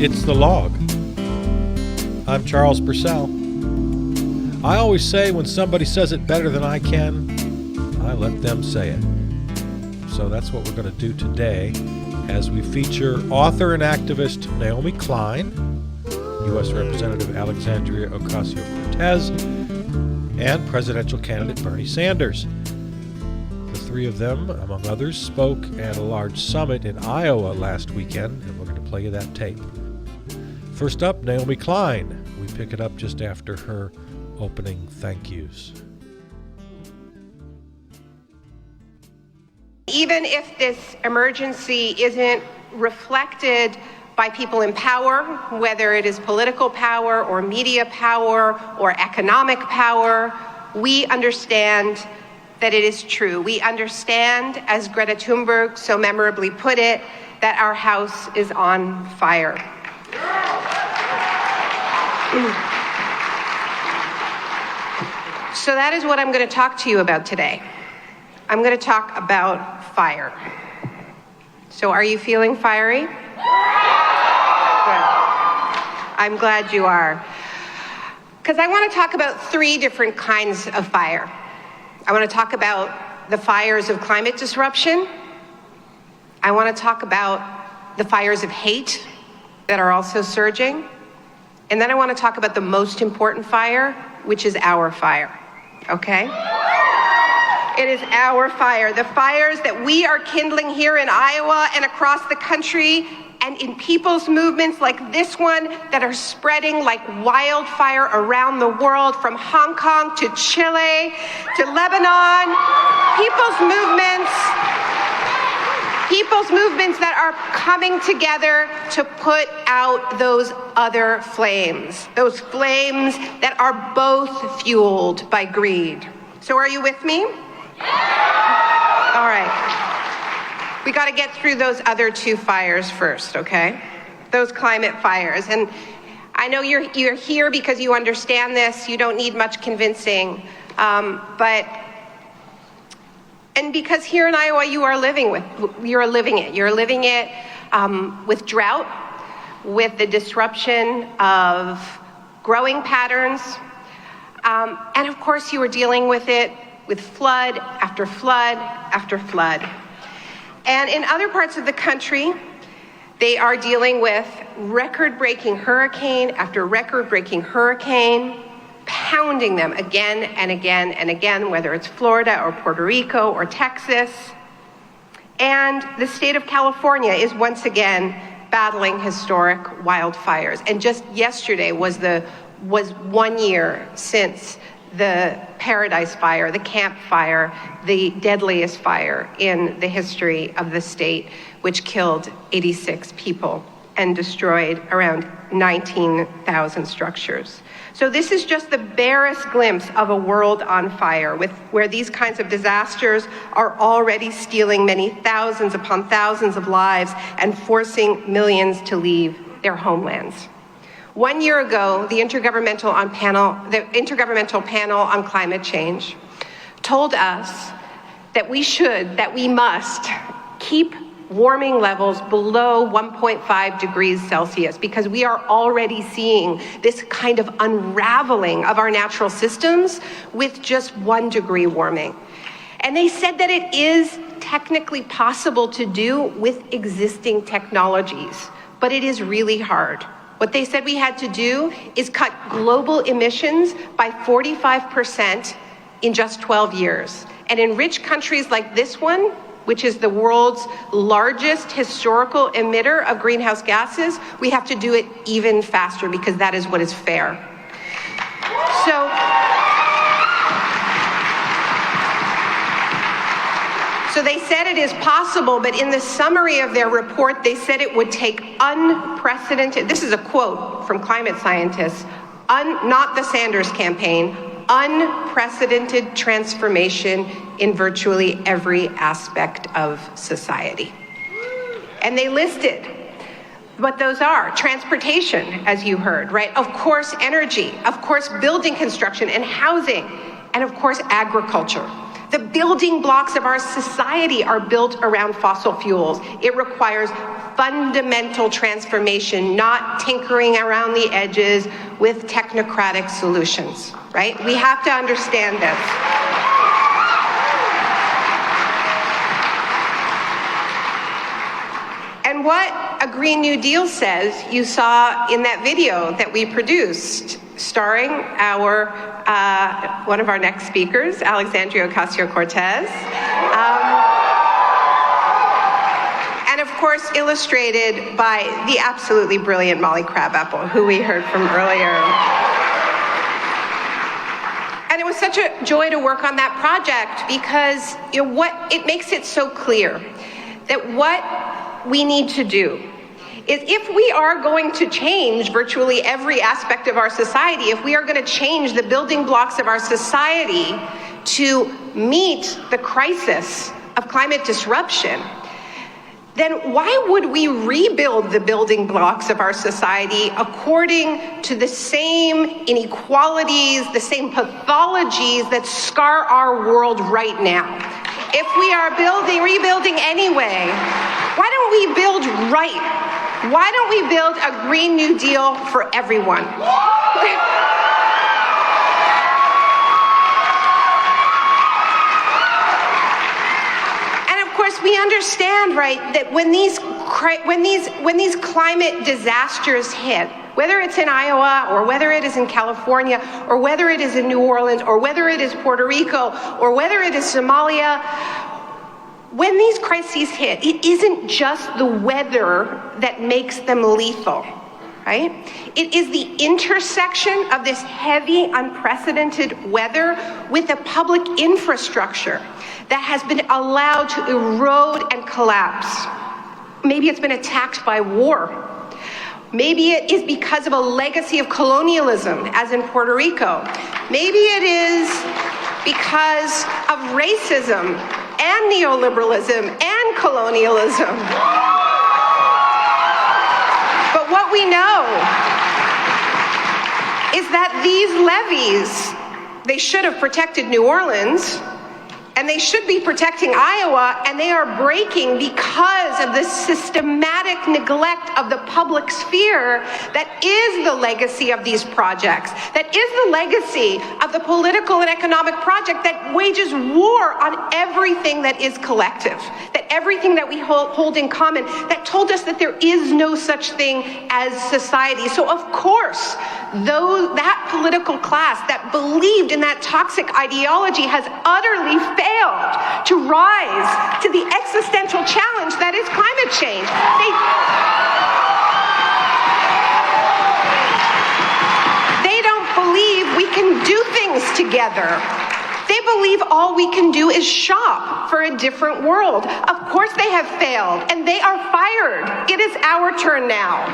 It's The Log. I'm Charles Purcell. I always say when somebody says it better than I can, I let them say it. So that's what we're going to do today as we feature author and activist Naomi Klein, U.S. Representative Alexandria Ocasio-Cortez, and presidential candidate Bernie Sanders. The three of them, among others, spoke at a large summit in Iowa last weekend, and we're going to play you that tape. First up, Naomi Klein. We pick it up just after her opening thank yous. Even if this emergency isn't reflected by people in power, whether it is political power or media power or economic power, we understand that it is true. We understand, as Greta Thunberg so memorably put it, that our house is on fire. So that is what I'm going to talk to you about today. I'm going to talk about fire. So are you feeling fiery? Good. I'm glad you are. Because I want to talk about three different kinds of fire. I want to talk about the fires of climate disruption. I want to talk about the fires of hate that are also surging. And then I want to talk about the most important fire, which is our fire, okay? It is our fire, the fires that we are kindling here in Iowa and across the country and in people's movements like this one that are spreading like wildfire around the world, from Hong Kong to Chile to Lebanon. People's movements that are coming together to put out those other flames, those flames that are both fueled by greed. So are you with me? All right. We got to get through those other two fires first, okay? Those climate fires. And I know you're here because you understand this. You don't need much convincing. And because here in Iowa, you're living it. You're living it with drought, with the disruption of growing patterns. And of course, you are dealing with it with flood after flood after flood. And in other parts of the country, they are dealing with record-breaking hurricane after record-breaking hurricane, pounding them again and again and again, whether it's Florida or Puerto Rico or Texas. And the state of California is once again battling historic wildfires. And just yesterday was 1 year since the Paradise Fire, the Camp Fire, the deadliest fire in the history of the state, which killed 86 people and destroyed around 19,000 structures. So this is just the barest glimpse of a world on fire, where these kinds of disasters are already stealing many thousands upon thousands of lives and forcing millions to leave their homelands. 1 year ago, the Intergovernmental Panel on Climate Change told us that we must keep warming levels below 1.5 degrees Celsius, because we are already seeing this kind of unraveling of our natural systems with just 1 degree warming. And they said that it is technically possible to do with existing technologies, but it is really hard. What they said we had to do is cut global emissions by 45% in just 12 years. And in rich countries like this one, which is the world's largest historical emitter of greenhouse gases, we have to do it even faster, because that is what is fair. So they said it is possible, but in the summary of their report, they said it would take unprecedented, this is a quote from climate scientists, not the Sanders campaign, unprecedented transformation in virtually every aspect of society. And they listed what those are. Transportation, as you heard, right? Of course, energy, of course, building construction and housing, and of course, agriculture. The building blocks of our society are built around fossil fuels. It requires fundamental transformation, not tinkering around the edges with technocratic solutions, right? We have to understand this. And what a Green New Deal says, you saw in that video that we produced, starring our one of our next speakers, Alexandria Ocasio-Cortez, and of course illustrated by the absolutely brilliant Molly Crabapple, who we heard from earlier. And it was such a joy to work on that project because it makes it so clear that what we need to do is, if we are going to change virtually every aspect of our society, if we are going to change the building blocks of our society to meet the crisis of climate disruption, then why would we rebuild the building blocks of our society according to the same inequalities, the same pathologies that scar our world right now? If we are rebuilding anyway, why don't we build right? Why don't we build a Green New Deal for everyone? And of course, we understand, right, that when these climate disasters hit, whether it's in Iowa or whether it is in California or whether it is in New Orleans or whether it is Puerto Rico or whether it is Somalia, when these crises hit, it isn't just the weather that makes them lethal, right? It is the intersection of this heavy, unprecedented weather with a public infrastructure that has been allowed to erode and collapse. Maybe it's been attacked by war. Maybe it is because of a legacy of colonialism, as in Puerto Rico. Maybe it is because of racism and neoliberalism and colonialism. But what we know is that these levees, they should have protected New Orleans, and they should be protecting Iowa, and they are breaking because of the systematic neglect of the public sphere that is the legacy of these projects, that is the legacy of the political and economic project that wages war on everything that is collective, that everything that we hold in common, that told us that there is no such thing as society. So of course, that political class that believed in that toxic ideology has utterly failed to rise to the existential challenge that is climate change. They don't believe we can do things together. They believe all we can do is shop for a different world. Of course they have failed, and they are fired. It is our turn now.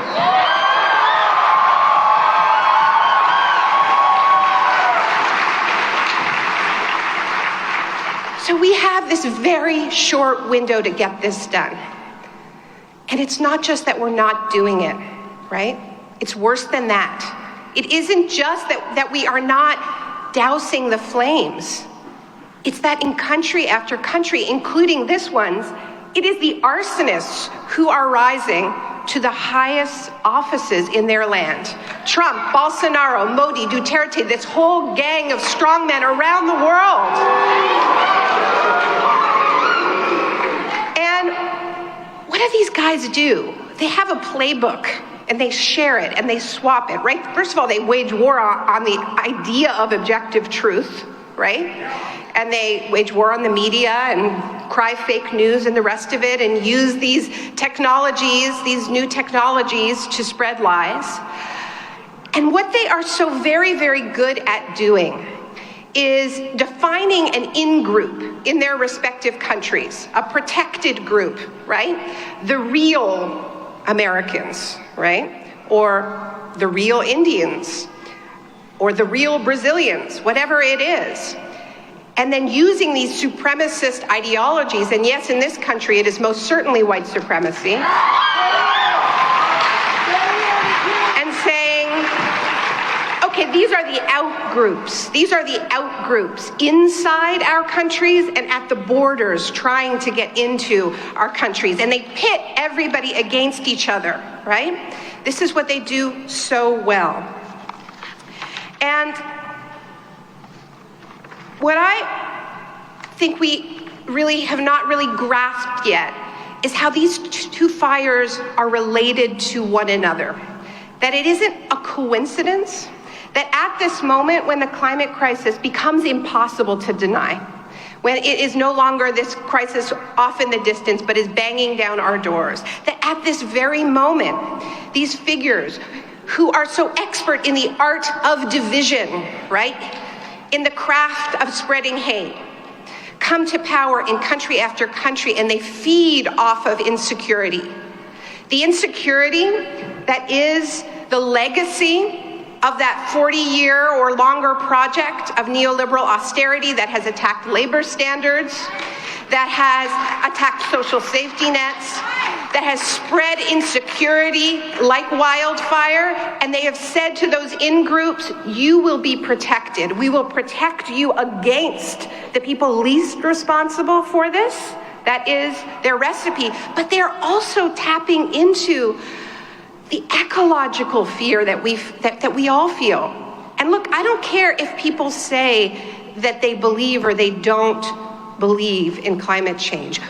So we have this very short window to get this done. And it's not just that we're not doing it, right? It's worse than that. It isn't just that we are not dousing the flames. It's that in country after country, including this one's, it is the arsonists who are rising to the highest offices in their land. Trump, Bolsonaro, Modi, Duterte, this whole gang of strongmen around the world. And what do these guys do? They have a playbook, and they share it, and they swap it, right? First of all, they wage war on the idea of objective truth, right? And they wage war on the media and cry fake news and the rest of it, and use these technologies, these new technologies, to spread lies. And what they are so very, very good at doing is defining an in-group in their respective countries, a protected group, right? The real Americans, right? Or the real Indians, or the real Brazilians, whatever it is. And then using these supremacist ideologies, and yes, in this country, it is most certainly white supremacy. Okay, these are the out groups. These are the out groups inside our countries and at the borders trying to get into our countries. And they pit everybody against each other, right? This is what they do so well. And what I think we really have not really grasped yet is how these two fires are related to one another. That it isn't a coincidence that at this moment when the climate crisis becomes impossible to deny, when it is no longer this crisis off in the distance but is banging down our doors, that at this very moment, these figures who are so expert in the art of division, right, in the craft of spreading hate, come to power in country after country, and they feed off of insecurity. The insecurity that is the legacy of that 40-year or longer project of neoliberal austerity that has attacked labor standards, that has attacked social safety nets, that has spread insecurity like wildfire, and they have said to those in-groups, you will be protected. We will protect you against the people least responsible for this. That is their recipe. But they're also tapping into the ecological fear that we all feel. And look, I don't care if people say that they believe or they don't believe in climate change.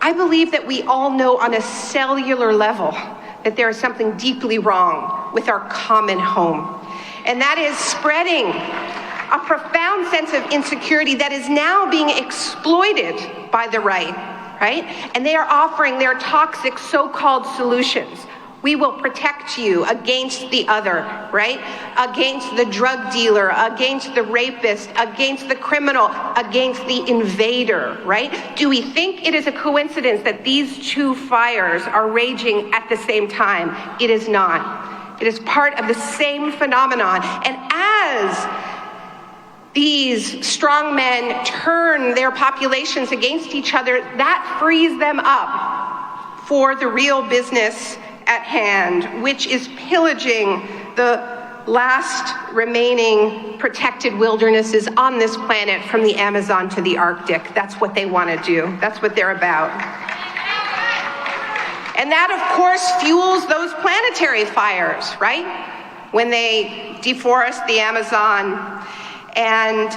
I believe that we all know on a cellular level that there is something deeply wrong with our common home. And that is spreading a profound sense of insecurity that is now being exploited by the right? And they are offering their toxic so-called solutions. We will protect you against the other, right? Against the drug dealer, against the rapist, against the criminal, against the invader, right? Do we think it is a coincidence that these two fires are raging at the same time? It is not. It is part of the same phenomenon. And as these strong men turn their populations against each other, that frees them up for the real business at hand, which is pillaging the last remaining protected wildernesses on this planet from the Amazon to the Arctic. That's what they want to do. That's what they're about. And that, of course, fuels those planetary fires, right? When they deforest the Amazon and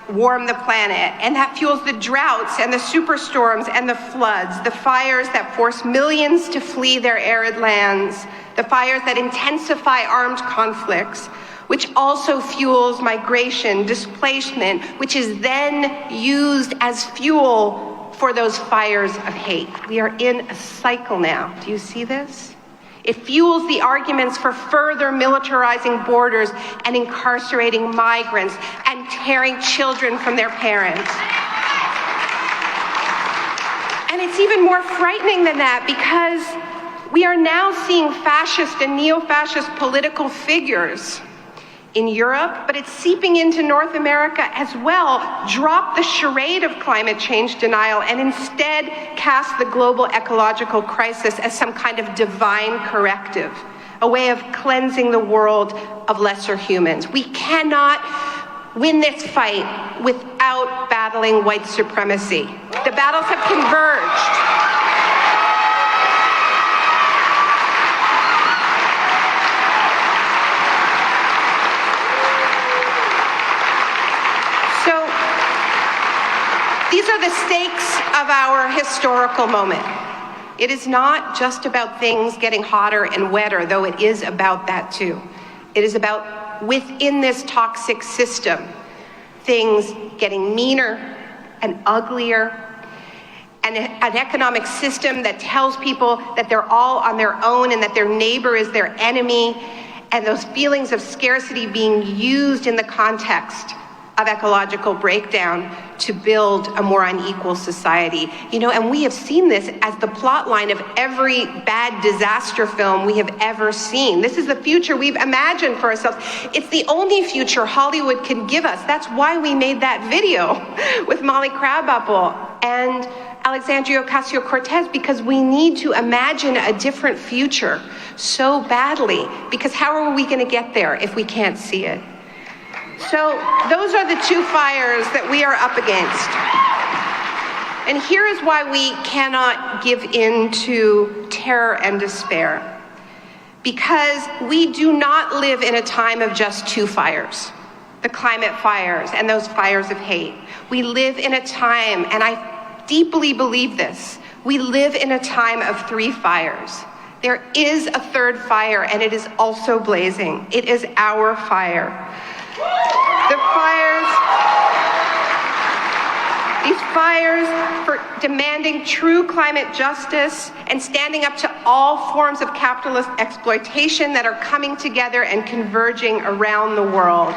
warm the planet, and that fuels the droughts and the superstorms and the floods, the fires that force millions to flee their arid lands, the fires that intensify armed conflicts, which also fuels migration, displacement, which is then used as fuel for those fires of hate. We are in a cycle now. Do you see this? It fuels the arguments for further militarizing borders and incarcerating migrants and tearing children from their parents. And it's even more frightening than that, because we are now seeing fascist and neo-fascist political figures in Europe, but it's seeping into North America as well, drop the charade of climate change denial and instead cast the global ecological crisis as some kind of divine corrective, a way of cleansing the world of lesser humans. We cannot win this fight without battling white supremacy. The battles have converged. These are the stakes of our historical moment. It is not just about things getting hotter and wetter, though it is about that too. It is about, within this toxic system, things getting meaner and uglier, and an economic system that tells people that they're all on their own and that their neighbor is their enemy, and those feelings of scarcity being used in the context of ecological breakdown to build a more unequal society. And we have seen this as the plot line of every bad disaster film we have ever seen. This is the future we've imagined for ourselves. It's the only future Hollywood can give us. That's why we made that video with Molly Crabapple and Alexandria Ocasio-Cortez, because we need to imagine a different future so badly, because how are we going to get there if we can't see it? So those are the two fires that we are up against. And here is why we cannot give in to terror and despair. Because we do not live in a time of just two fires, the climate fires and those fires of hate. We live in a time, and I deeply believe this, we live in a time of three fires. There is a third fire, and it is also blazing. It is our fire. These fires for demanding true climate justice and standing up to all forms of capitalist exploitation that are coming together and converging around the world.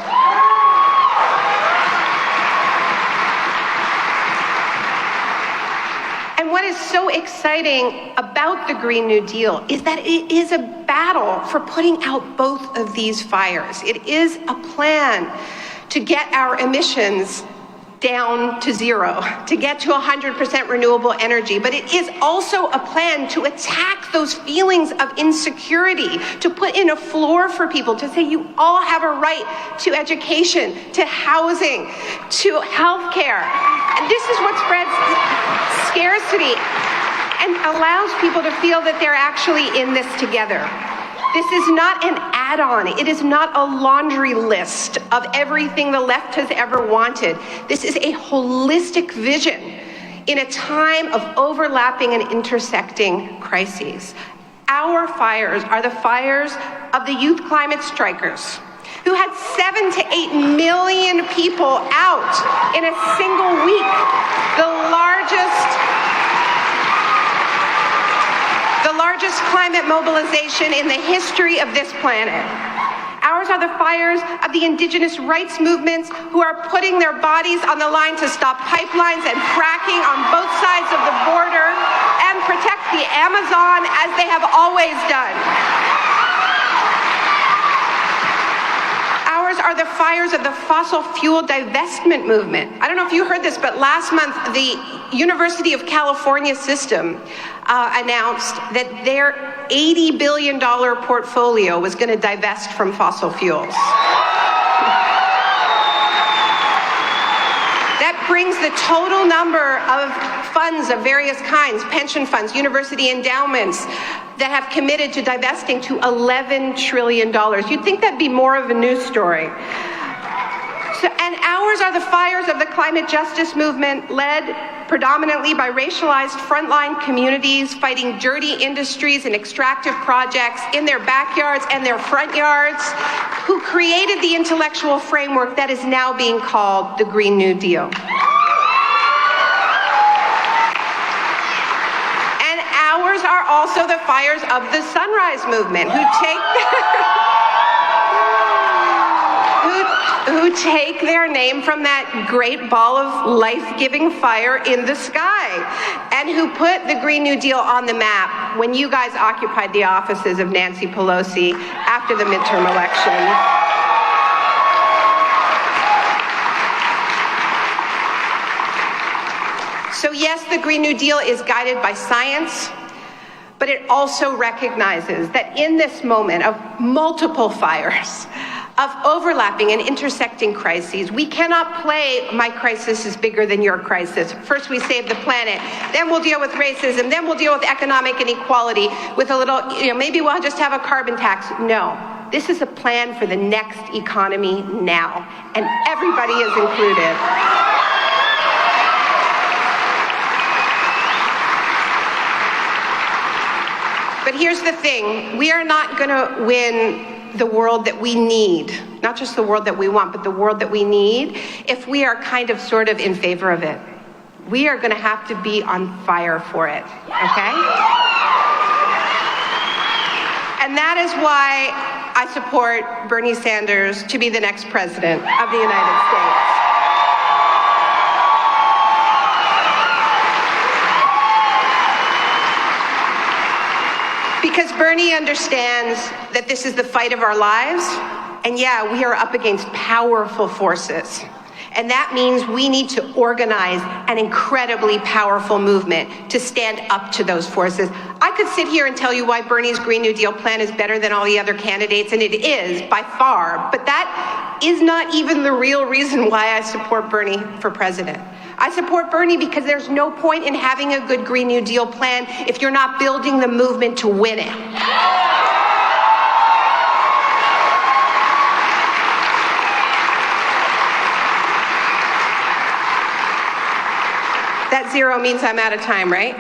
And what is so exciting about the Green New Deal is that it is a battle for putting out both of these fires. It is a plan to get our emissions down to zero, to get to 100% renewable energy. But it is also a plan to attack those feelings of insecurity, to put in a floor for people, to say you all have a right to education, to housing, to healthcare. And this is what spreads scarcity and allows people to feel that they're actually in this together. This is not an add-on. It is not a laundry list of everything the left has ever wanted. This is a holistic vision in a time of overlapping and intersecting crises. Our fires are the fires of the youth climate strikers, who had 7 to 8 million people out in a single week, the largest climate mobilization in the history of this planet. Ours are the fires of the indigenous rights movements who are putting their bodies on the line to stop pipelines and fracking on both sides of the border and protect the Amazon as they have always done. Ours are the fires of the fossil fuel divestment movement. I don't know if you heard this, but last month the University of California system announced that their $80 billion portfolio was going to divest from fossil fuels. That brings the total number of funds of various kinds, pension funds, university endowments, that have committed to divesting to $11 trillion. You'd think that'd be more of a news story. And ours are the fires of the climate justice movement, led predominantly by racialized frontline communities fighting dirty industries and extractive projects in their backyards and their front yards, who created the intellectual framework that is now being called the Green New Deal. And ours are also the fires of the Sunrise Movement, who take their name from that great ball of life-giving fire in the sky, and who put the Green New Deal on the map when you guys occupied the offices of Nancy Pelosi after the midterm election. So yes, the Green New Deal is guided by science, but it also recognizes that in this moment of multiple fires, of overlapping and intersecting crises, we cannot play my crisis is bigger than your crisis. First we save the planet, then we'll deal with racism, then we'll deal with economic inequality with a little, maybe we'll just have a carbon tax. No, this is a plan for the next economy now, and everybody is included. But here's the thing, we are not gonna win the world that we need, not just the world that we want, but the world that we need, if we are kind of sort of in favor of it. We are gonna have to be on fire for it, okay? And that is why I support Bernie Sanders to be the next president of the United States. Because Bernie understands that this is the fight of our lives, and yeah, we are up against powerful forces. And that means we need to organize an incredibly powerful movement to stand up to those forces. I could sit here and tell you why Bernie's Green New Deal plan is better than all the other candidates, and it is by far, but that is not even the real reason why I support Bernie for president. I support Bernie because there's no point in having a good Green New Deal plan if you're not building the movement to win it. That zero means I'm out of time, right?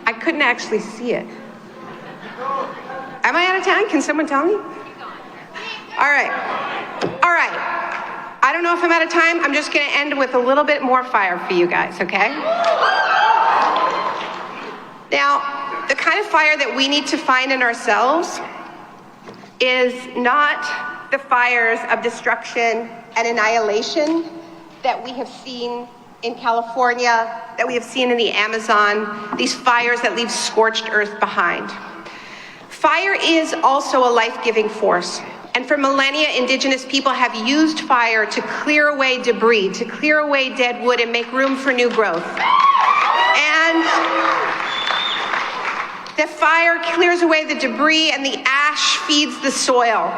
I couldn't actually see it. Am I out of time? Can someone tell me? All right. All right. I don't know if I'm out of time. I'm just going to end with a little bit more fire for you guys, okay? Now, the kind of fire that we need to find in ourselves is not the fires of destruction and annihilation that we have seen in California, that we have seen in the Amazon, these fires that leave scorched earth behind. Fire is also a life-giving force. And for millennia, indigenous people have used fire to clear away debris, to clear away dead wood and make room for new growth. And the fire clears away the debris and the ash feeds the soil.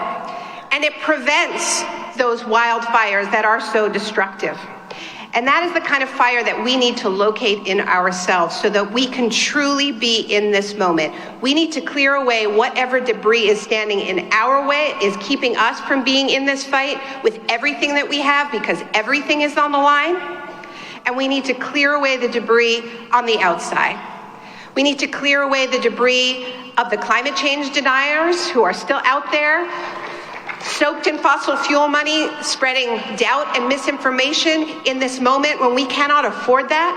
And it prevents those wildfires that are so destructive. And that is the kind of fire that we need to locate in ourselves so that we can truly be in this moment. We need to clear away whatever debris is standing in our way, is keeping us from being in this fight with everything that we have, because everything is on the line. And we need to clear away the debris on the outside. We need to clear away the debris of the climate change deniers who are still out there, soaked in fossil fuel money, spreading doubt and misinformation in this moment when we cannot afford that.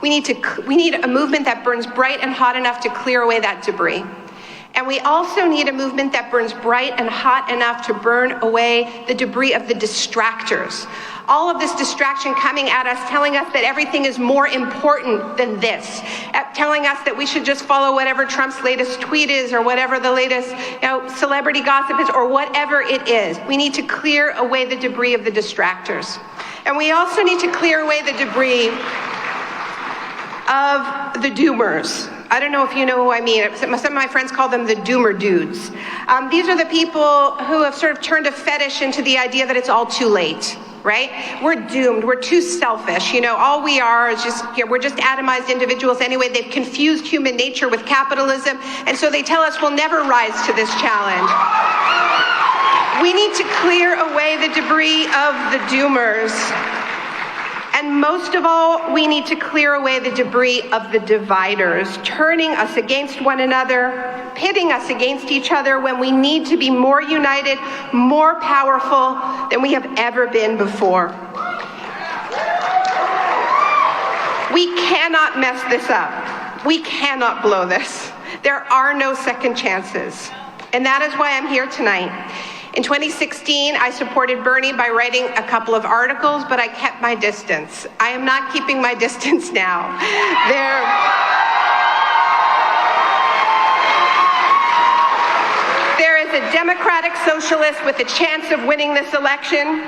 We need a movement that burns bright and hot enough to clear away that debris. And we also need a movement that burns bright and hot enough to burn away the debris of the distractors. All of this distraction coming at us, telling us that everything is more important than this, telling us that we should just follow whatever Trump's latest tweet is, or whatever the latest celebrity gossip is, or whatever it is. We need to clear away the debris of the distractors. And we also need to clear away the debris of the doomers. I don't know if you know who I mean. Some of my friends call them the doomer dudes. These are the people who have sort of turned a fetish into the idea that it's all too late, right? We're doomed. We're too selfish. All we are is we're just atomized individuals anyway. They've confused human nature with capitalism, and so they tell us we'll never rise to this challenge. We need to clear away the debris of the doomers. And most of all, we need to clear away the debris of the dividers, turning us against one another, pitting us against each other when we need to be more united, more powerful than we have ever been before. We cannot mess this up. We cannot blow this. There are no second chances. And that is why I'm here tonight. In 2016, I supported Bernie by writing a couple of articles, but I kept my distance. I am not keeping my distance now. There is a Democratic socialist with a chance of winning this election,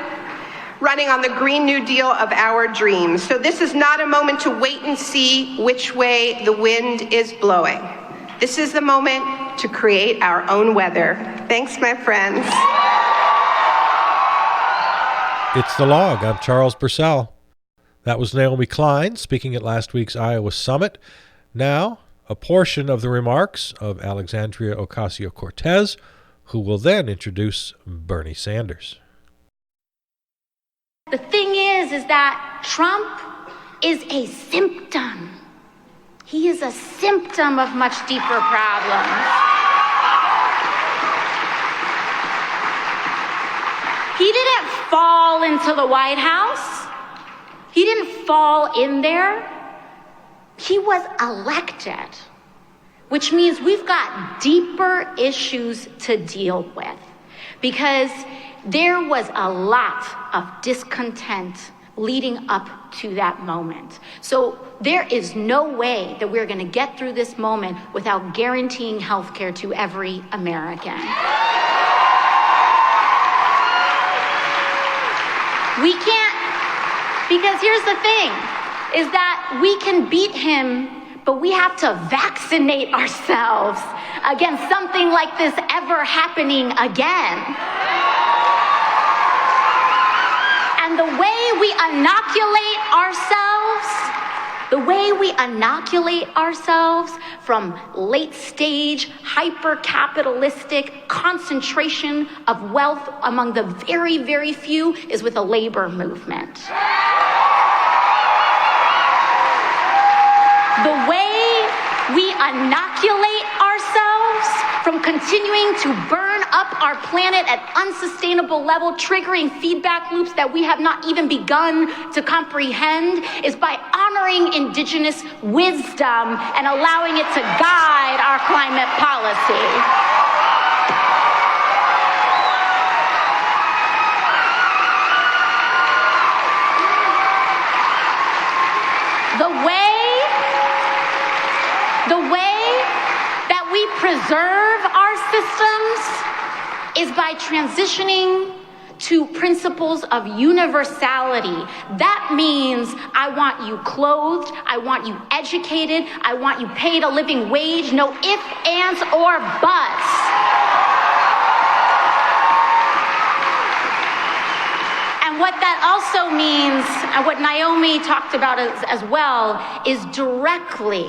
running on the Green New Deal of our dreams. So this is not a moment to wait and see which way the wind is blowing. This is the moment to create our own weather. Thanks, my friends. It's The Log. I'm Charles Purcell. That was Naomi Klein speaking at last week's Iowa Summit. Now, a portion of the remarks of Alexandria Ocasio-Cortez, who will then introduce Bernie Sanders. The thing is that Trump is a symptom. He is a symptom of much deeper problems. He didn't fall into the White House. He didn't fall in there. He was elected, which means we've got deeper issues to deal with, because there was a lot of discontent leading up to that moment. So there is no way that we're going to get through this moment without guaranteeing health care to every American. We Because here's the thing, is that we can beat him, but we have to vaccinate ourselves against something like this ever happening again. And the way we inoculate ourselves from late-stage, hyper-capitalistic concentration of wealth among the very, very few is with a labor movement. The way we inoculate ourselves from continuing to burn up our planet at unsustainable level, triggering feedback loops that we have not even begun to comprehend, is by honoring indigenous wisdom and allowing it to guide our climate policy. The way that we preserve our systems is by transitioning to principles of universality. That means I want you clothed, I want you educated, I want you paid a living wage, no ifs, ands, or buts. And what that also means, and what Naomi talked about as well, is directly,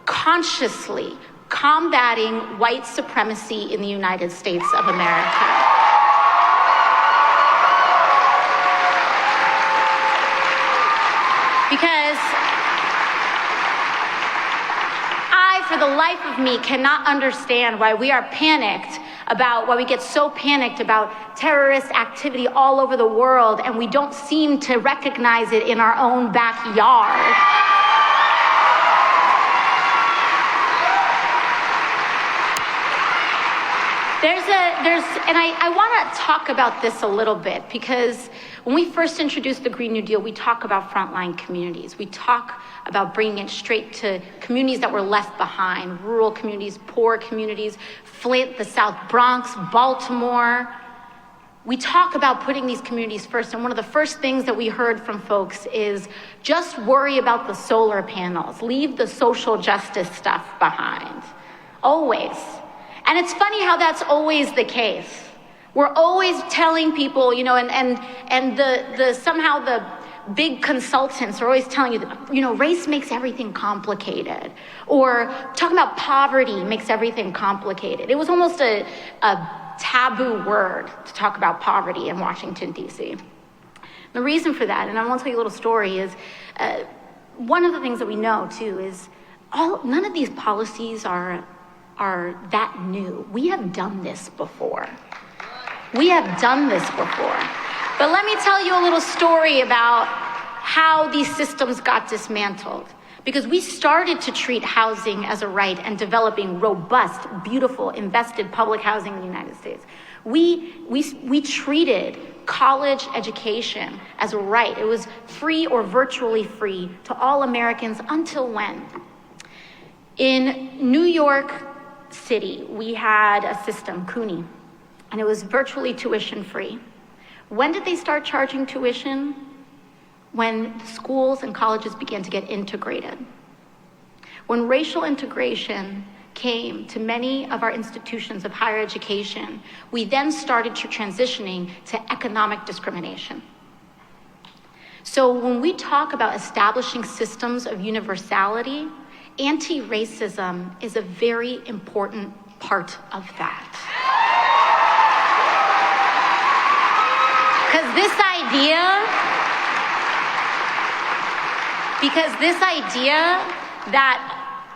consciously combating white supremacy in the United States of America. Because I, for the life of me, cannot understand why we get so panicked about terrorist activity all over the world, and we don't seem to recognize it in our own backyard. And I want to talk about this a little bit, because when we first introduced the Green New Deal, we talk about frontline communities. We talk about bringing it straight to communities that were left behind, rural communities, poor communities, Flint, the South Bronx, Baltimore. We talk about putting these communities first, and one of the first things that we heard from folks is just worry about the solar panels, leave the social justice stuff behind, always. And it's funny how that's always the case. We're always telling people, and somehow the big consultants are always telling you that, race makes everything complicated, or talking about poverty makes everything complicated. It was almost a taboo word to talk about poverty in Washington, D.C. The reason for that, and I want to tell you a little story, is one of the things that we know too is none of these policies are that new. We have done this before. But let me tell you a little story about how these systems got dismantled. Because we started to treat housing as a right and developing robust, beautiful, invested public housing in the United States. We treated college education as a right. It was free or virtually free to all Americans until when? In New York City, we had a system, CUNY, and it was virtually tuition free. When did they start charging tuition? When schools and colleges began to get integrated. When racial integration came to many of our institutions of higher education, we then started to transitioning to economic discrimination. So when we talk about establishing systems of universality, anti-racism is a very important part of that. Because this idea that,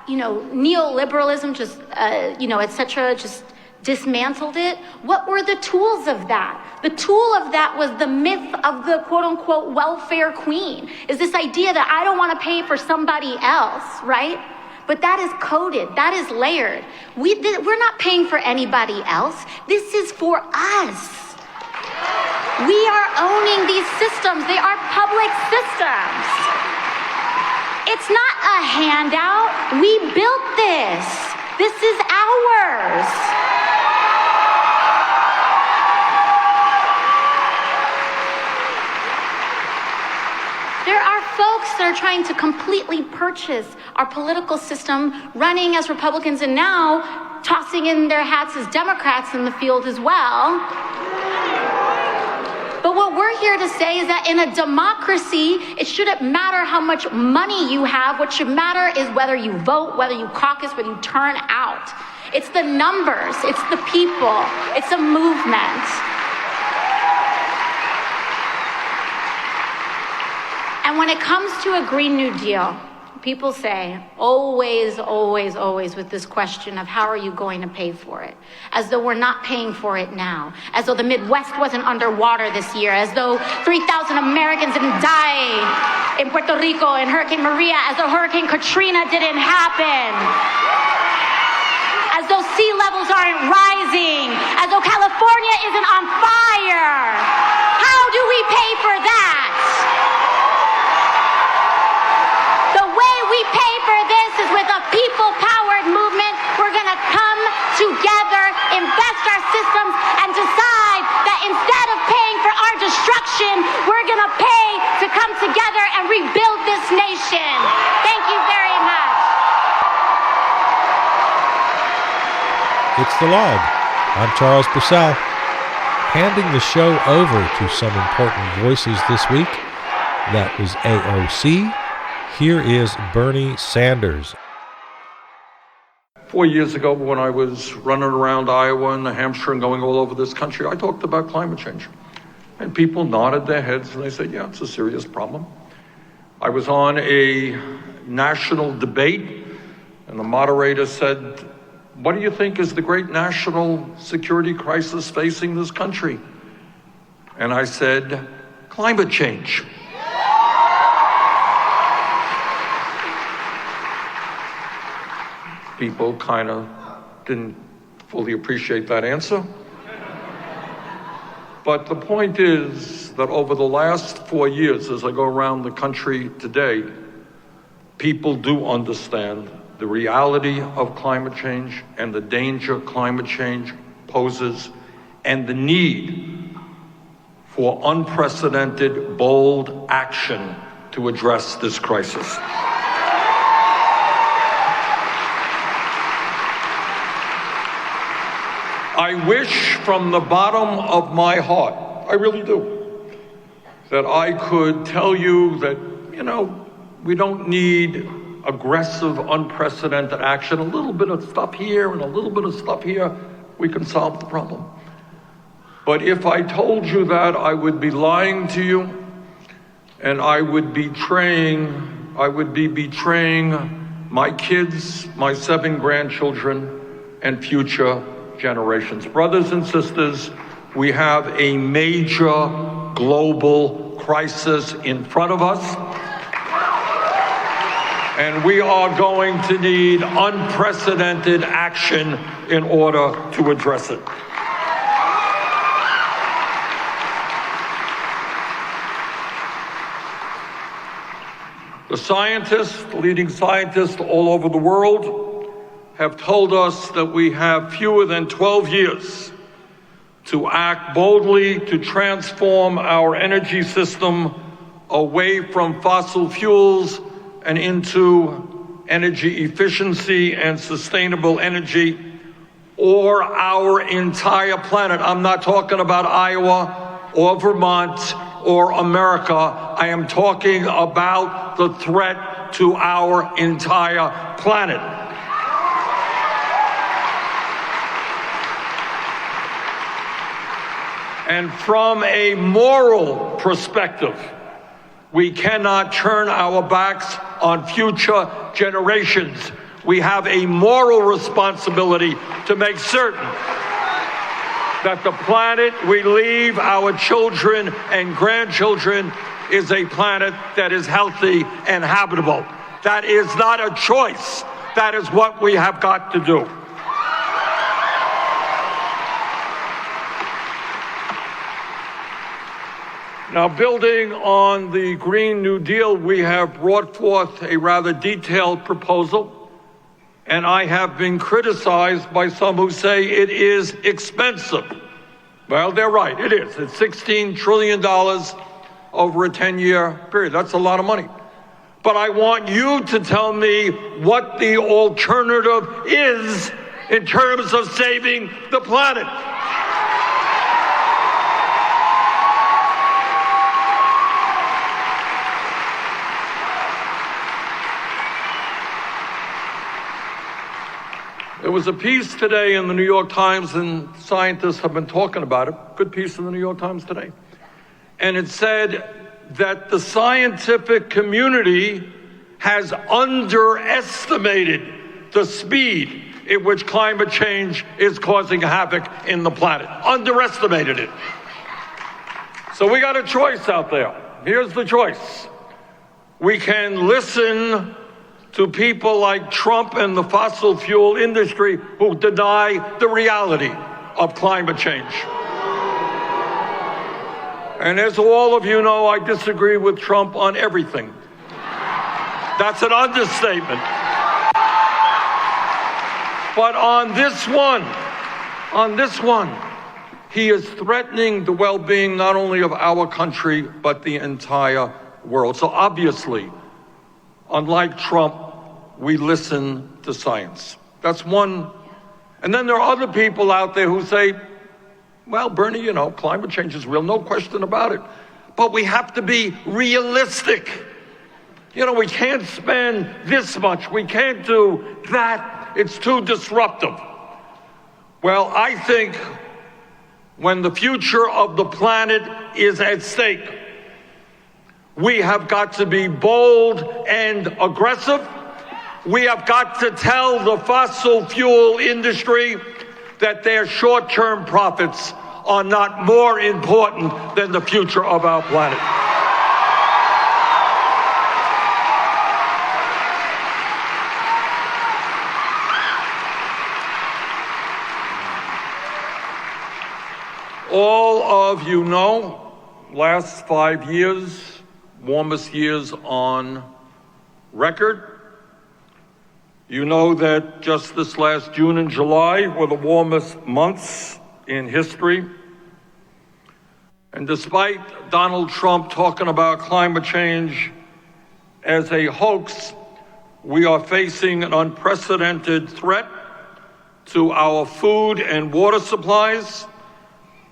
neoliberalism just, et cetera, just dismantled it. What were the tools of that? The tool of that was the myth of the quote unquote welfare queen, is this idea that I don't want to pay for somebody else, right? But that is coded, that is layered. We're not paying for anybody else. This is for us. We are owning these systems. They are public systems. It's not a handout. We built this. This is ours. There are folks that are trying to completely purchase our political system, running as Republicans and now tossing in their hats as Democrats in the field as well. But what we're here to say is that in a democracy, it shouldn't matter how much money you have. What should matter is whether you vote, whether you caucus, whether you turn out. It's the numbers, it's the people, it's a movement. And when it comes to a Green New Deal, people say, always, always, always with this question of how are you going to pay for it? As though we're not paying for it now. As though the Midwest wasn't underwater this year. As though 3,000 Americans didn't die in Puerto Rico in Hurricane Maria. As though Hurricane Katrina didn't happen. As though sea levels aren't rising. As though California isn't on fire. How do we pay for that? We pay for this is with a people-powered movement. We're going to come together, invest our systems, and decide that instead of paying for our destruction, we're going to pay to come together and rebuild this nation. Thank you very much. It's The Log. I'm Charles Purcell, handing the show over to some important voices this week. That was AOC. Here is Bernie Sanders. 4 years ago, when I was running around Iowa and New Hampshire and going all over this country, I talked about climate change. And people nodded their heads and they said, yeah, it's a serious problem. I was on a national debate and the moderator said, what do you think is the great national security crisis facing this country? And I said, climate change. People kind of didn't fully appreciate that answer. But the point is that over the last 4 years, as I go around the country today, people do understand the reality of climate change and the danger climate change poses and the need for unprecedented, bold action to address this crisis. I wish from the bottom of my heart, I really do, that I could tell you that, we don't need aggressive, unprecedented action. A little bit of stuff here and a little bit of stuff here, we can solve the problem. But if I told you that, I would be lying to you and I would be betraying my kids, my 7 grandchildren, and future generations. Brothers and sisters, we have a major global crisis in front of us, and we are going to need unprecedented action in order to address it. The scientists, the leading scientists all over the world, have told us that we have fewer than 12 years to act boldly to transform our energy system away from fossil fuels and into energy efficiency and sustainable energy, or our entire planet. I'm not talking about Iowa or Vermont or America. I am talking about the threat to our entire planet. And from a moral perspective, we cannot turn our backs on future generations. We have a moral responsibility to make certain that the planet we leave our children and grandchildren is a planet that is healthy and habitable. That is not a choice. That is what we have got to do. Now, building on the Green New Deal, we have brought forth a rather detailed proposal, and I have been criticized by some who say it is expensive. Well, they're right, it is. It's $16 trillion over a 10-year period. That's a lot of money. But I want you to tell me what the alternative is in terms of saving the planet. There was a piece today in the New York Times, and scientists have been talking about it. Good piece in the New York Times today. And it said that the scientific community has underestimated the speed at which climate change is causing havoc in the planet. Underestimated it. So we got a choice out there. Here's the choice. We can listen to people like Trump and the fossil fuel industry who deny the reality of climate change. And as all of you know, I disagree with Trump on everything. That's an understatement. But on this one, he is threatening the well-being not only of our country, but the entire world. So obviously, unlike Trump, we listen to science. That's one. And then there are other people out there who say, well, Bernie, you know, climate change is real, no question about it. But we have to be realistic. You know, we can't spend this much. We can't do that. It's too disruptive. Well, I think when the future of the planet is at stake, we have got to be bold and aggressive. We have got to tell the fossil fuel industry that their short-term profits are not more important than the future of our planet. All of you know, last 5 years, warmest years on record. You know that just this last June and July were the warmest months in history. And despite Donald Trump talking about climate change as a hoax, we are facing an unprecedented threat to our food and water supplies.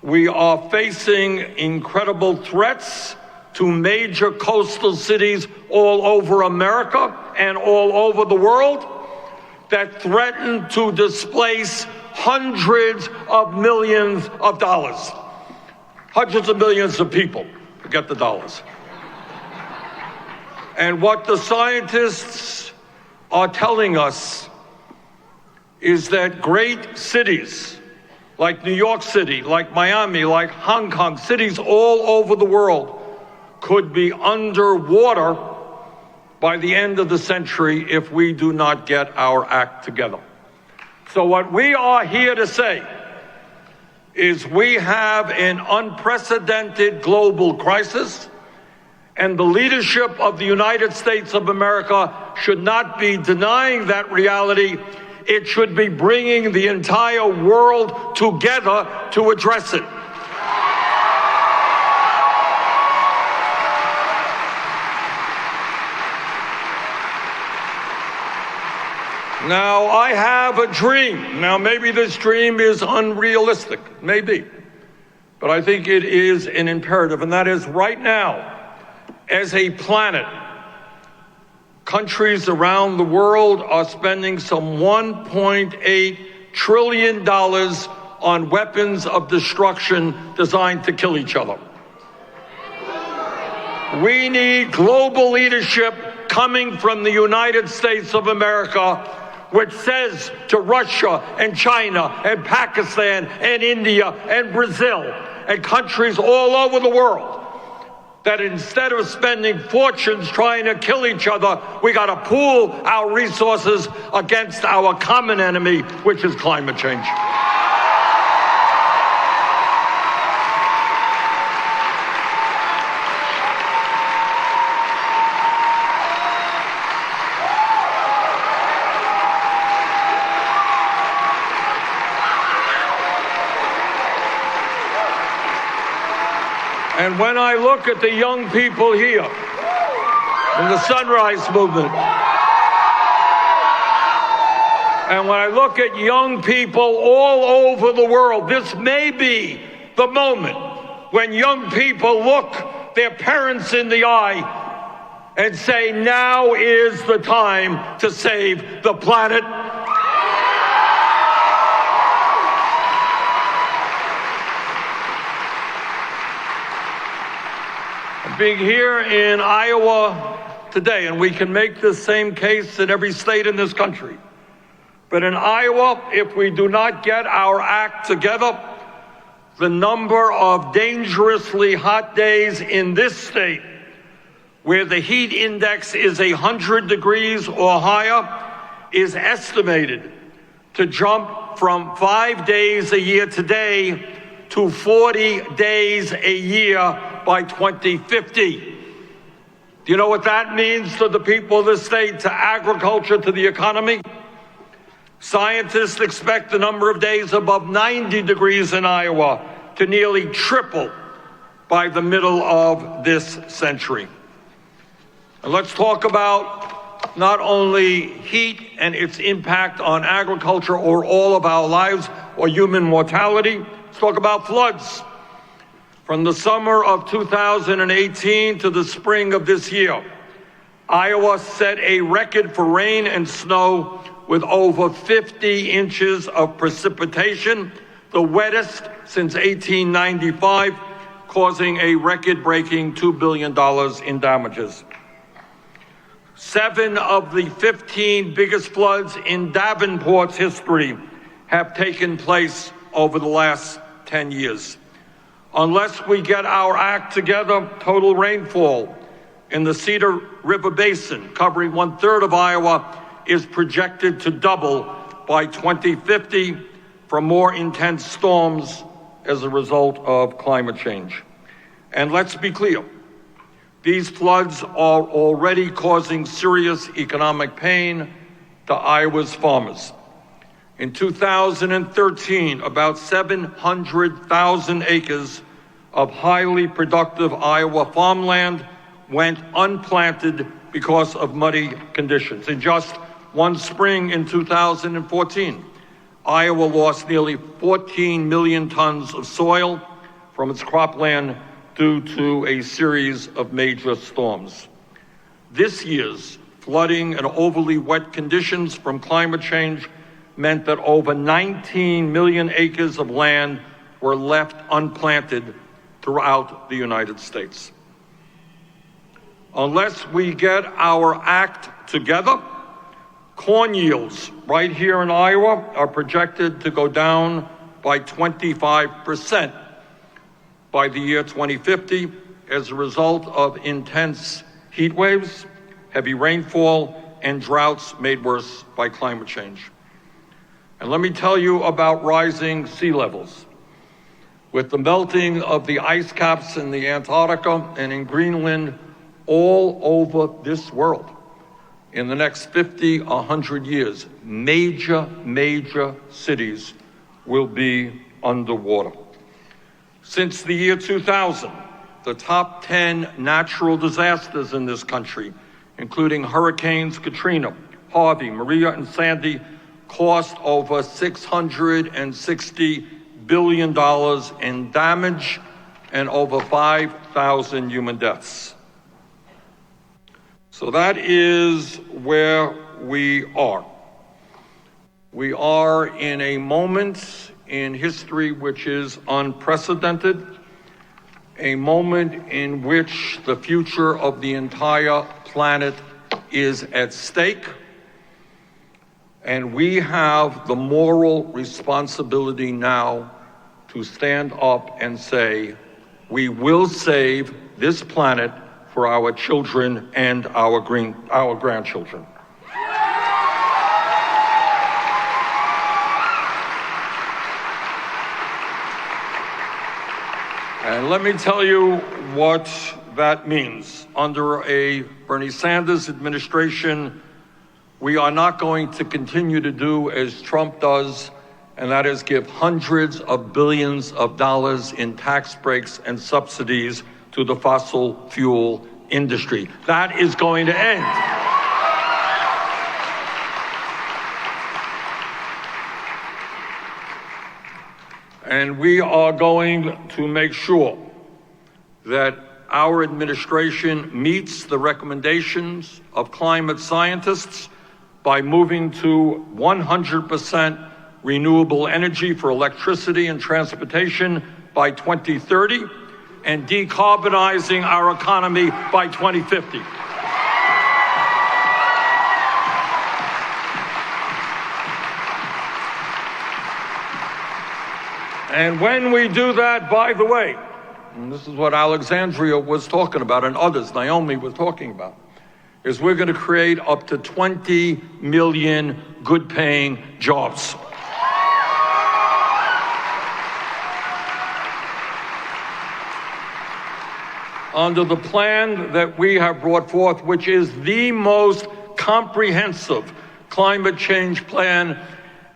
We are facing incredible threats to major coastal cities all over America and all over the world that threaten to displace hundreds of millions of dollars. Hundreds of millions of people, forget the dollars. And what the scientists are telling us is that great cities like New York City, like Miami, like Hong Kong, cities all over the world could be underwater by the end of the century if we do not get our act together. So what we are here to say is we have an unprecedented global crisis, and the leadership of the United States of America should not be denying that reality. It should be bringing the entire world together to address it. Now, I have a dream. Now, maybe this dream is unrealistic, maybe. But I think it is an imperative, and that is right now, as a planet, countries around the world are spending some $1.8 trillion on weapons of destruction designed to kill each other. We need global leadership coming from the United States of America, which says to Russia and China and Pakistan and India and Brazil and countries all over the world that instead of spending fortunes trying to kill each other, we got to pool our resources against our common enemy, which is climate change. And when I look at the young people here in the Sunrise Movement, and when I look at young people all over the world, this may be the moment when young people look their parents in the eye and say, now is the time to save the planet. Being here in Iowa today, and we can make the same case in every state in this country. But in Iowa, if we do not get our act together, the number of dangerously hot days in this state, where the heat index is 100 degrees or higher, is estimated to jump from 5 days a year today to 40 days a year by 2050. Do you know what that means to the people of the state, to agriculture, to the economy? Scientists expect the number of days above 90 degrees in Iowa to nearly triple by the middle of this century. And let's talk about not only heat and its impact on agriculture or all of our lives or human mortality, let's talk about floods. From the summer of 2018 to the spring of this year, Iowa set a record for rain and snow with over 50 inches of precipitation, the wettest since 1895, causing a record-breaking $2 billion in damages. 7 of the 15 biggest floods in Davenport's history have taken place over the last 10 years. Unless we get our act together, total rainfall in the Cedar River Basin, covering 1/3 of Iowa, is projected to double by 2050 from more intense storms as a result of climate change. And let's be clear, these floods are already causing serious economic pain to Iowa's farmers. In 2013, about 700,000 acres of highly productive Iowa farmland went unplanted because of muddy conditions. In just one spring in 2014, Iowa lost nearly 14 million tons of soil from its cropland due to a series of major storms. This year's flooding and overly wet conditions from climate change meant that over 19 million acres of land were left unplanted throughout the United States. Unless we get our act together, corn yields right here in Iowa are projected to go down by 25% by the year 2050 as a result of intense heat waves, heavy rainfall, and droughts made worse by climate change. And let me tell you about rising sea levels. With the melting of the ice caps in the Antarctica and in Greenland all over this world, in the next 50, 100 years, major cities will be underwater. Since the year 2000, the top 10 natural disasters in this country, including Hurricanes Katrina, Harvey, Maria, and Sandy, cost over $660 billion in damage and over 5,000 human deaths. So that is where we are. We are in a moment in history which is unprecedented, a moment in which the future of the entire planet is at stake. And we have the moral responsibility now to stand up and say, we will save this planet for our children and our grandchildren. And let me tell you what that means. Under a Bernie Sanders administration, we are not going to continue to do as Trump does, and that is give hundreds of billions of dollars in tax breaks and subsidies to the fossil fuel industry. That is going to end. And we are going to make sure that our administration meets the recommendations of climate scientists by moving to 100% renewable energy for electricity and transportation by 2030 and decarbonizing our economy by 2050. And when we do that, by the way, and this is what Alexandria was talking about and others, Naomi was talking about, is we're going to create up to 20 million good-paying jobs. Under the plan that we have brought forth, which is the most comprehensive climate change plan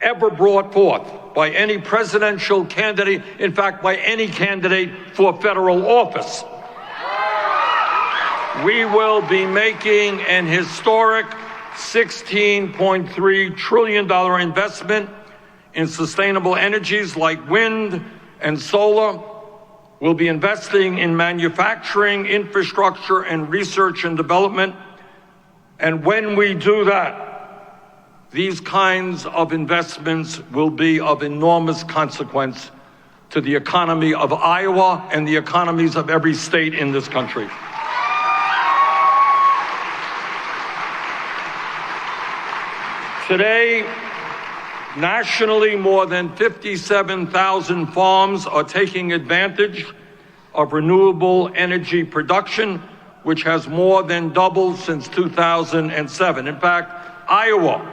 ever brought forth by any presidential candidate, in fact, by any candidate for federal office. We will be making an historic $16.3 trillion investment in sustainable energies like wind and solar. We'll be investing in manufacturing, infrastructure, and research and development. And when we do that, these kinds of investments will be of enormous consequence to the economy of Iowa and the economies of every state in this country. Today, nationally, more than 57,000 farms are taking advantage of renewable energy production, which has more than doubled since 2007. In fact, Iowa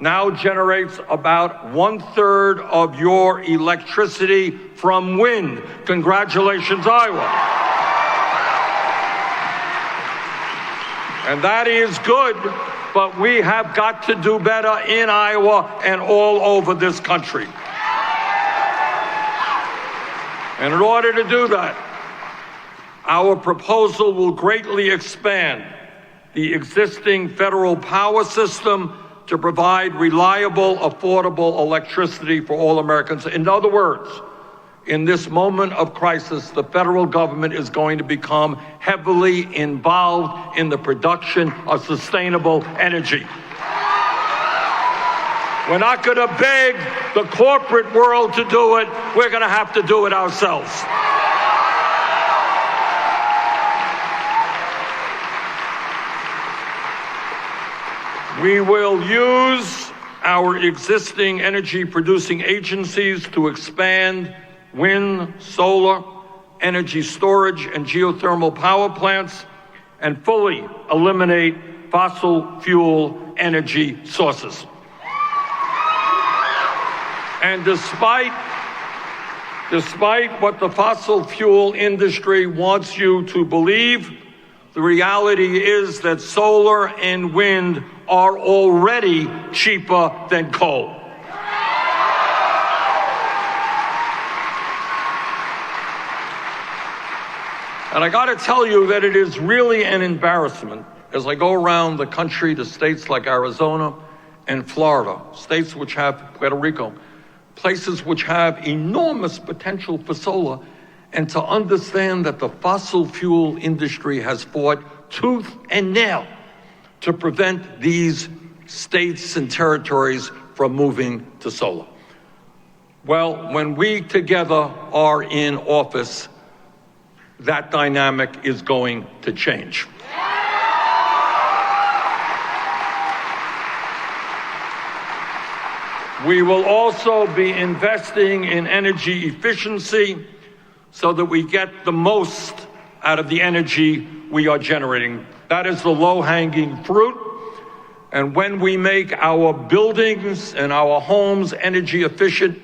now generates about 1/3 of your electricity from wind. Congratulations, Iowa. And that is good, but we have got to do better in Iowa and all over this country. And in order to do that, our proposal will greatly expand the existing federal power system to provide reliable, affordable electricity for all Americans. In other words, in this moment of crisis, the federal government is going to become heavily involved in the production of sustainable energy. We're not going to beg the corporate world to do it. We're going to have to do it ourselves. We will use our existing energy-producing agencies to expand wind, solar, energy storage, and geothermal power plants, and fully eliminate fossil fuel energy sources. And despite what the fossil fuel industry wants you to believe, the reality is that solar and wind are already cheaper than coal. And I got to tell you that it is really an embarrassment as I go around the country to states like Arizona and Florida, states which have Puerto Rico, places which have enormous potential for solar, and to understand that the fossil fuel industry has fought tooth and nail to prevent these states and territories from moving to solar. Well, when we together are in office, that dynamic is going to change. We will also be investing in energy efficiency so that we get the most out of the energy we are generating. That is the low-hanging fruit. And when we make our buildings and our homes energy efficient,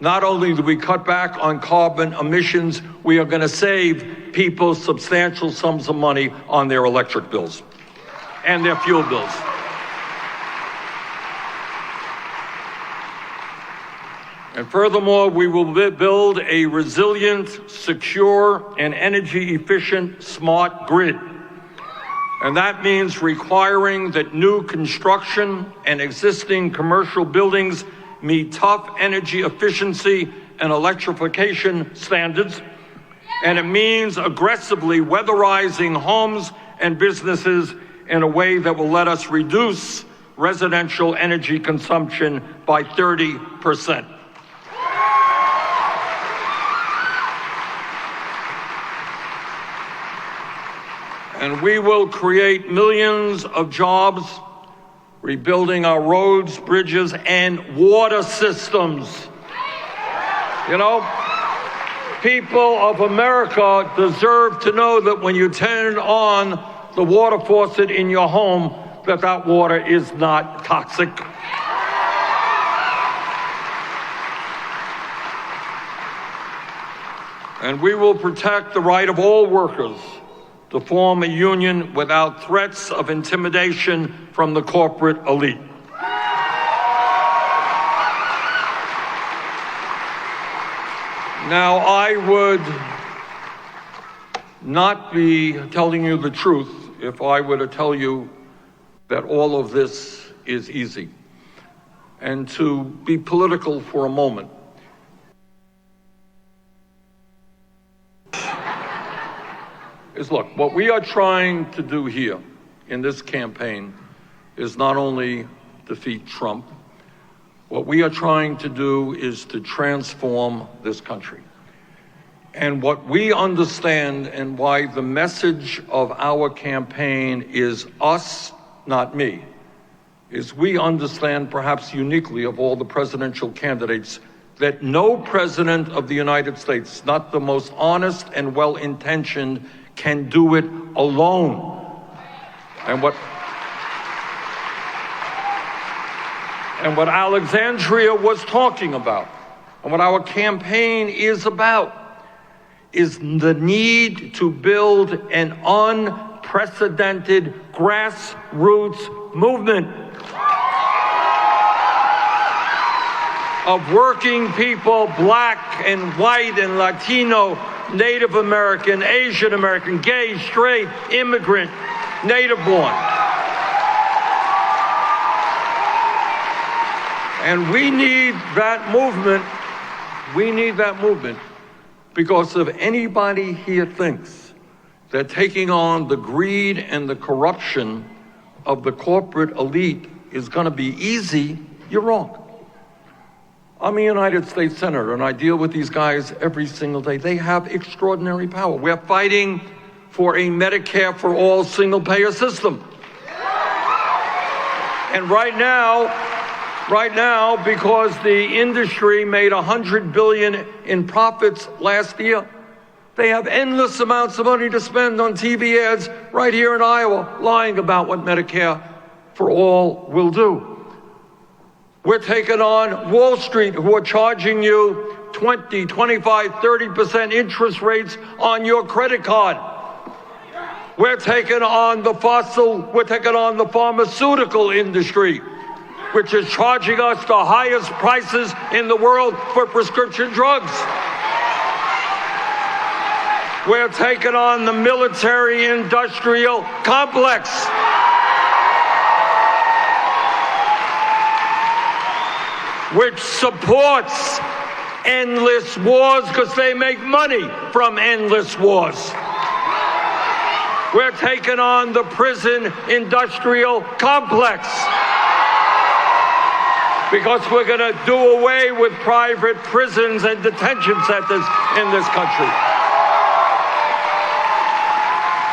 not only do we cut back on carbon emissions, we are going to save people substantial sums of money on their electric bills and their fuel bills. And furthermore, we will build a resilient, secure, and energy-efficient smart grid. And that means requiring that new construction and existing commercial buildings meet tough energy efficiency and electrification standards. And it means aggressively weatherizing homes and businesses in a way that will let us reduce residential energy consumption by 30%. And we will create millions of jobs, rebuilding our roads, bridges, and water systems. You know, people of America deserve to know that when you turn on the water faucet in your home, that water is not toxic. And we will protect the right of all workers to form a union without threats of intimidation from the corporate elite. Now, I would not be telling you the truth if I were to tell you that all of this is easy. And to be political for a moment, is look, what we are trying to do here in this campaign is not only defeat Trump, what we are trying to do is to transform this country. And what we understand and why the message of our campaign is us, not me, is we understand perhaps uniquely of all the presidential candidates that no president of the United States, not the most honest and well-intentioned, can do it alone. And what Alexandria was talking about, and what our campaign is about, is the need to build an unprecedented grassroots movement of working people, black and white and Latino, Native American, Asian American, gay, straight, immigrant, native born. And we need that movement. We need that movement because if anybody here thinks that taking on the greed and the corruption of the corporate elite is going to be easy, you're wrong. I'm a United States Senator, and I deal with these guys every single day. They have extraordinary power. We're fighting for a Medicare for all single-payer system. And right now, because the industry made $100 billion in profits last year, they have endless amounts of money to spend on TV ads right here in Iowa, lying about what Medicare for all will do. We're taking on Wall Street, who are charging you 20, 25, 30% interest rates on your credit card. We're taking on the pharmaceutical industry, which is charging us the highest prices in the world for prescription drugs. We're taking on the military-industrial complex, which supports endless wars because they make money from endless wars. We're taking on the prison industrial complex because we're going to do away with private prisons and detention centers in this country.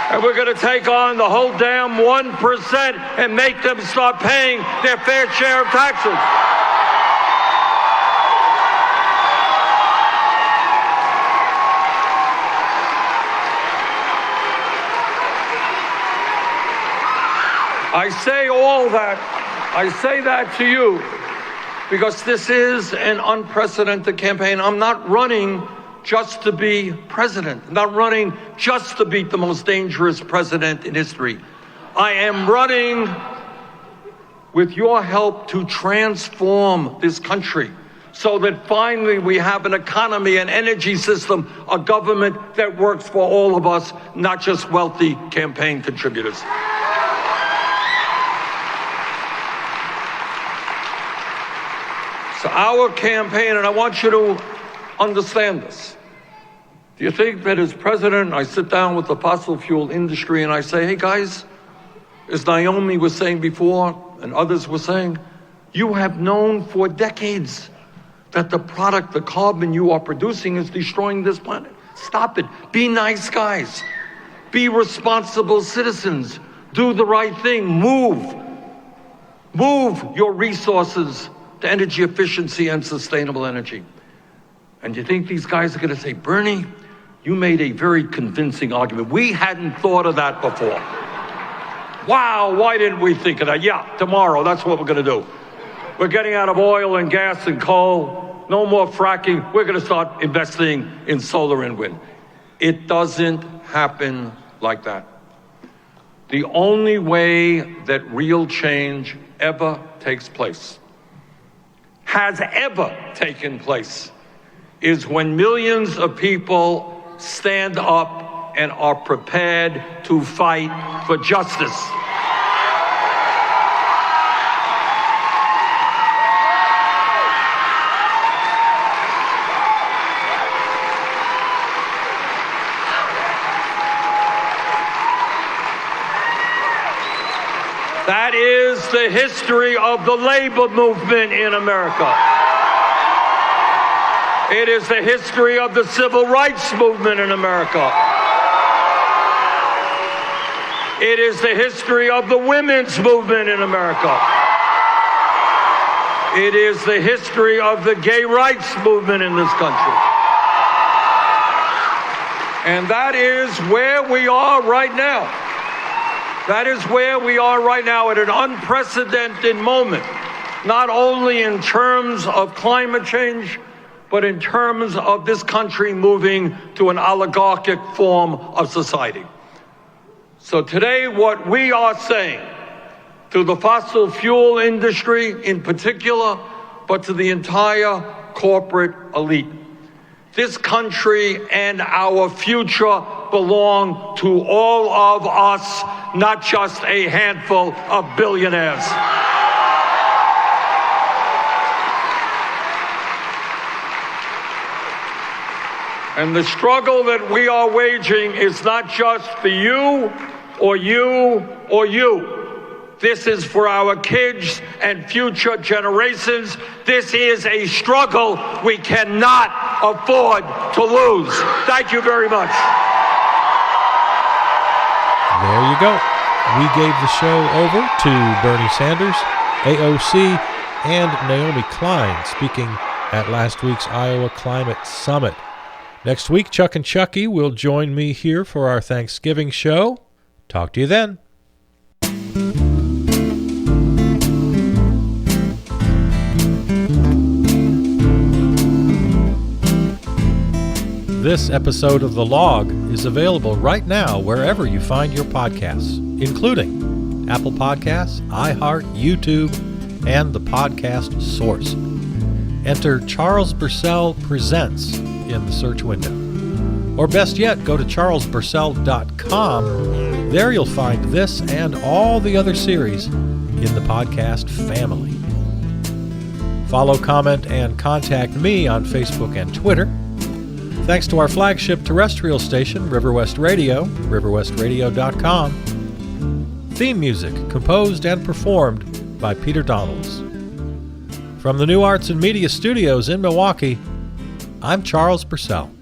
And we're going to take on the whole damn 1% and make them start paying their fair share of taxes. I say all that, I say that to you because this is an unprecedented campaign. I'm not running just to be president. I'm not running just to beat the most dangerous president in history. I am running with your help to transform this country so that finally we have an economy, an energy system, a government that works for all of us, not just wealthy campaign contributors. So our campaign, and I want you to understand this. Do you think that as president, I sit down with the fossil fuel industry and I say, hey guys, as Naomi was saying before and others were saying, you have known for decades that the product, the carbon you are producing is destroying this planet. Stop it. Be nice guys. Be responsible citizens. Do the right thing. Move your resources to energy efficiency and sustainable energy. And you think these guys are going to say, Bernie, you made a very convincing argument. We hadn't thought of that before. Wow, why didn't we think of that? Yeah, tomorrow, that's what we're going to do. We're getting out of oil and gas and coal. No more fracking. We're going to start investing in solar and wind. It doesn't happen like that. The only way that real change ever takes place, has ever taken place, is when millions of people stand up and are prepared to fight for justice. That is the history of the labor movement in America. It is the history of the civil rights movement in America. It is the history of the women's movement in America. It is the history of the gay rights movement in this country. And that is where we are right now. That is where we are right now at an unprecedented moment, not only in terms of climate change, but in terms of this country moving to an oligarchic form of society. So today, what we are saying to the fossil fuel industry in particular, but to the entire corporate elite, this country and our future belong to all of us, not just a handful of billionaires. And the struggle that we are waging is not just for you or you or you. This is for our kids and future generations. This is a struggle we cannot afford to lose. Thank you very much. There you go. We gave the show over to Bernie Sanders, AOC, and Naomi Klein speaking at last week's Iowa Climate Summit. Next week, Chuck and Chucky will join me here for our Thanksgiving show. Talk to you then. This episode of The Log is available right now wherever you find your podcasts, including Apple Podcasts, iHeart, YouTube, and the podcast Source. Enter Charles Burcell Presents in the search window. Or best yet, go to charlesburcell.com. There you'll find this and all the other series in the podcast family. Follow, comment, and contact me on Facebook and Twitter. Thanks to our flagship terrestrial station, River West Radio, riverwestradio.com. Theme music composed and performed by Peter Donalds. From the New Arts and Media Studios in Milwaukee, I'm Charles Burcell.